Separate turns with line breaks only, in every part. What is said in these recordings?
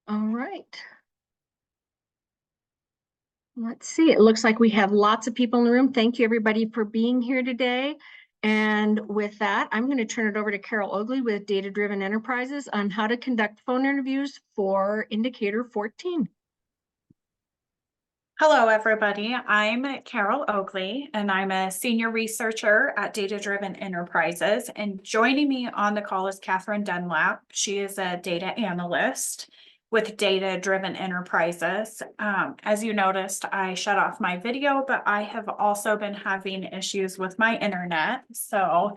All right. Let's see. It looks like we have lots of people in the room. Thank you, everybody, for being here today. And with that, I'm going to turn it over to Carol Oakley with Data Driven Enterprises on how to conduct phone interviews for Indicator 14.
Hello, everybody. I'm Carol Oakley, and I'm a senior researcher at Data Driven Enterprises. And joining me on the call is Catherine Dunlap. She is a data analyst with Data Driven Enterprises. As you noticed, I shut off my video, but I have also been having issues with my internet. So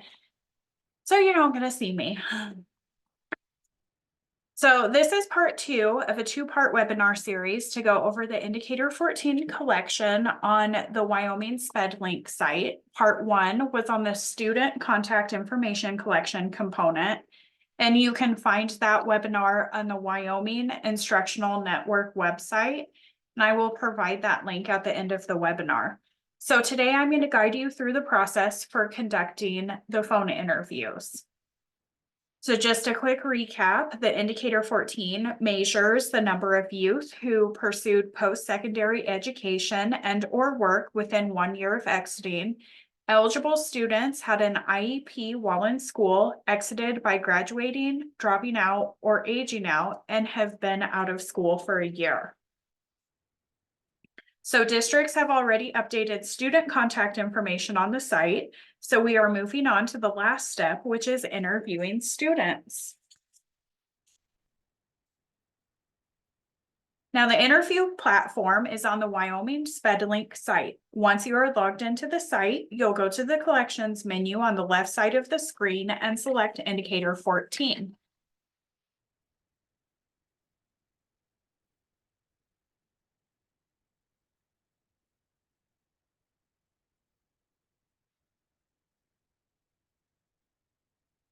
you're not going to see me. So this is part 2 of a 2-part webinar series to go over the Indicator 14 collection on the Wyoming SpedLink site. Part 1 was on the student contact information collection component, and you can find that webinar on the Wyoming Instructional Network website, and I will provide that link at the end of the webinar. So today I'm going to guide you through the process for conducting the phone interviews. So just a quick recap, the Indicator 14 measures the number of youth who pursued post-secondary education and or work within 1 year of exiting. Eligible students had an IEP while in school, exited by graduating, dropping out, or aging out, and have been out of school for a year. So districts have already updated student contact information on the site. So we are moving on to the last step, which is interviewing students. Now the interview platform is on the Wyoming SpedLink site. Once you are logged into the site, you'll go to the collections menu on the left side of the screen and select Indicator 14.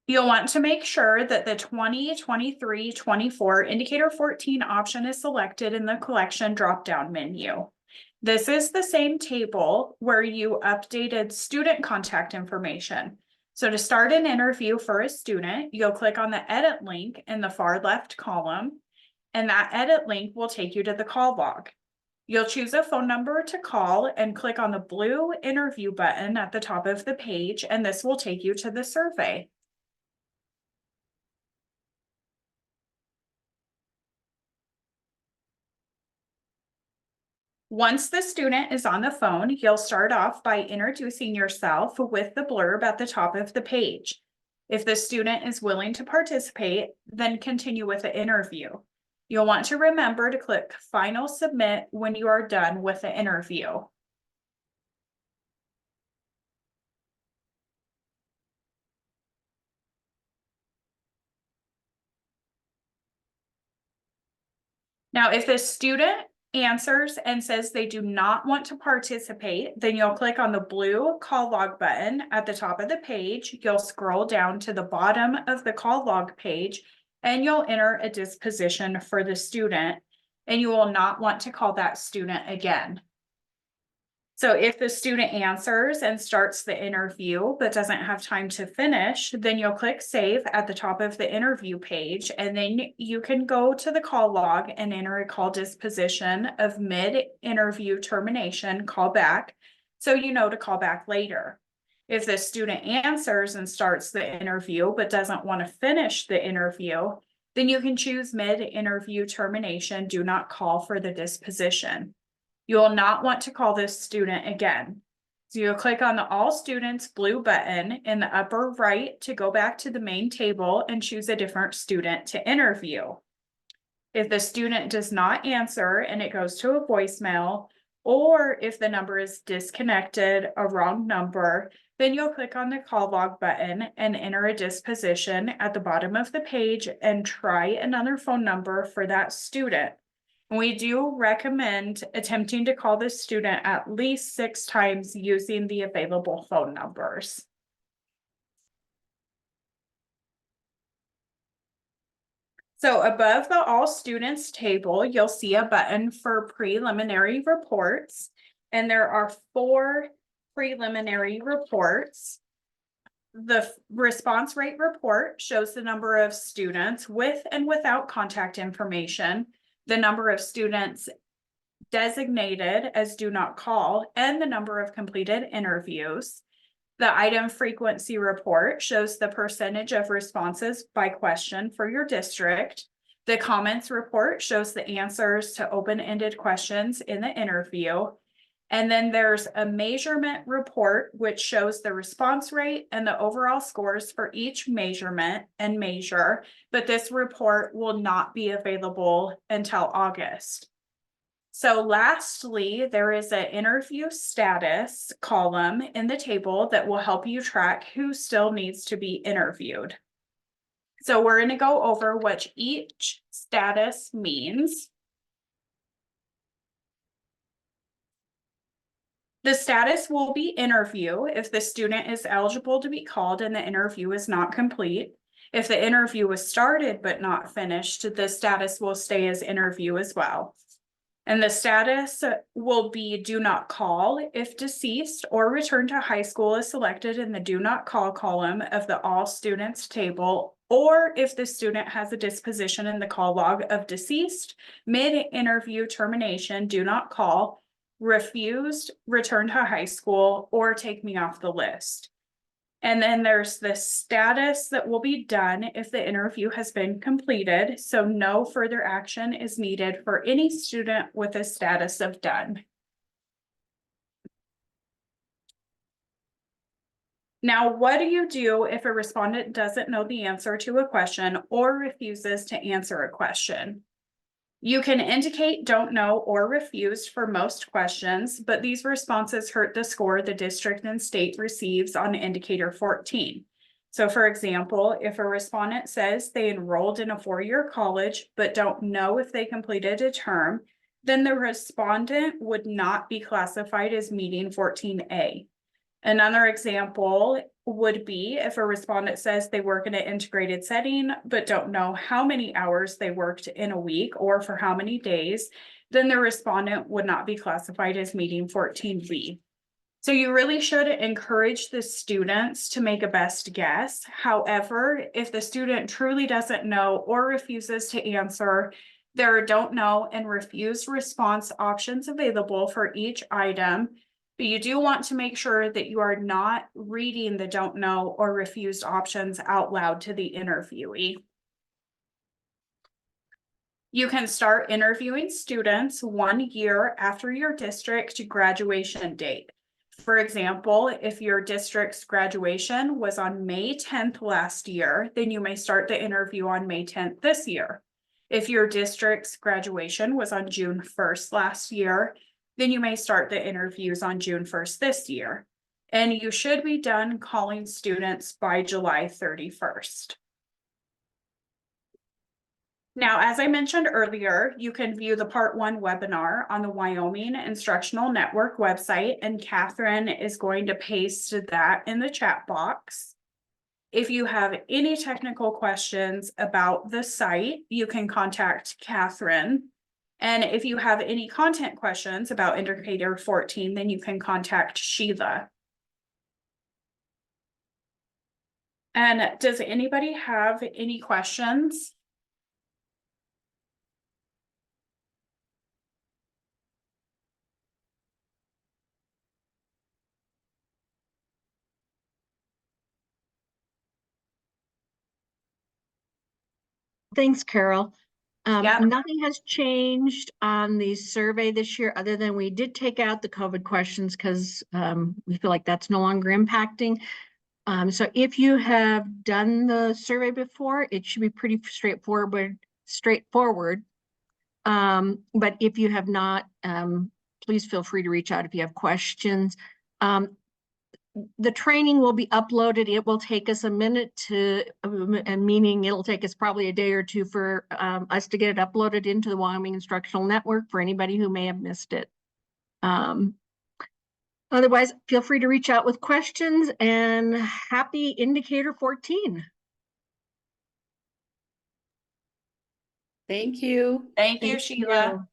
You'll want to make sure that the 2023-24 Indicator 14 option is selected in the collection drop-down menu. This is the same table where you updated student contact information. So to start an interview for a student, you'll click on the edit link in the far left column, and that edit link will take you to the call log. You'll choose a phone number to call and click on the blue interview button at the top of the page, and this will take you to the survey. Once the student is on the phone, you'll start off by introducing yourself with the blurb at the top of the page. If the student is willing to participate, then continue with the interview. You'll want to remember to click Final Submit when you are done with the interview. Now, if the student answers and says they do not want to participate, then you'll click on the blue call log button at the top of the page. You'll scroll down to the bottom of the call log page and you'll enter a disposition for the student, and you will not want to call that student again. So if the student answers and starts the interview but doesn't have time to finish, then you'll click save at the top of the interview page, and then you can go to the call log and enter a call disposition of mid-interview termination call back, so you know to call back later. If the student answers and starts the interview but doesn't want to finish the interview, then you can choose mid-interview termination, do not call for the disposition. You will not want to call this student again. So you'll click on the All Students blue button in the upper right to go back to the main table and choose a different student to interview. If the student does not answer and it goes to a voicemail, or if the number is disconnected, a wrong number, then you'll click on the call log button and enter a disposition at the bottom of the page and try another phone number for that student. We do recommend attempting to call this student at least 6 times using the available phone numbers. So above the All Students table, you'll see a button for preliminary reports, and there are 4 preliminary reports. The response rate report shows the number of students with and without contact information the number of students designated as do not call, and the number of completed interviews. The item frequency report shows the percentage of responses by question for your district. The comments report shows the answers to open-ended questions in the interview. And then there's a measurement report, which shows the response rate and the overall scores for each measurement and measure, but this report will not be available until August. So lastly, there is an interview status column in the table that will help you track who still needs to be interviewed. So we're going to go over what each status means. The status will be interview if the student is eligible to be called and the interview is not complete. If the interview was started but not finished, the status will stay as interview as well. And the status will be do not call if deceased or return to high school is selected in the do not call column of the all students table, or if the student has a disposition in the call log of deceased, mid-interview termination, do not call, refused, return to high school, or take me off the list. And then there's the status that will be done if the interview has been completed, so no further action is needed for any student with a status of done. Now, what do you do if a respondent doesn't know the answer to a question or refuses to answer a question? You can indicate don't know or refused for most questions, but these responses hurt the score the district and state receives on indicator 14. So for example, if a respondent says they enrolled in a four-year college, but don't know if they completed a term, then the respondent would not be classified as meeting 14A. Another example would be if a respondent says they work in an integrated setting, but don't know how many hours they worked in a week or for how many days, then the respondent would not be classified as meeting 14B. So you really should encourage the students to make a best guess. However, if the student truly doesn't know or refuses to answer, there are don't know and refuse response options available for each item. But you do want to make sure that you are not reading the don't know or refused options out loud to the interviewee. You can start interviewing students 1 year after your district graduation date. For example, if your district's graduation was on May 10th last year, then you may start the interview on May 10th this year. If your district's graduation was on June 1st last year, then you may start the interviews on June 1st this year. And you should be done calling students by July 31st. Now, as I mentioned earlier, you can view the Part 1 webinar on the Wyoming Instructional Network website, and Catherine is going to paste that in the chat box. If you have any technical questions about the site, you can contact Catherine. And if you have any content questions about indicator 14, then you can contact Sheila. And does anybody have any questions?
Thanks, Carol.
Yep.
Nothing has changed on the survey this year, other than we did take out the COVID questions because we feel like that's no longer impacting. So if you have done the survey before, it should be pretty straightforward. But if you have not, please feel free to reach out if you have questions. The training will be uploaded. It will take us a minute to, meaning it'll take us probably a day or two for us to get it uploaded into the Wyoming Instructional Network for anybody who may have missed it. Otherwise, feel free to reach out with questions, and happy indicator 14.
Thank you.
Thank you, Sheila.
You.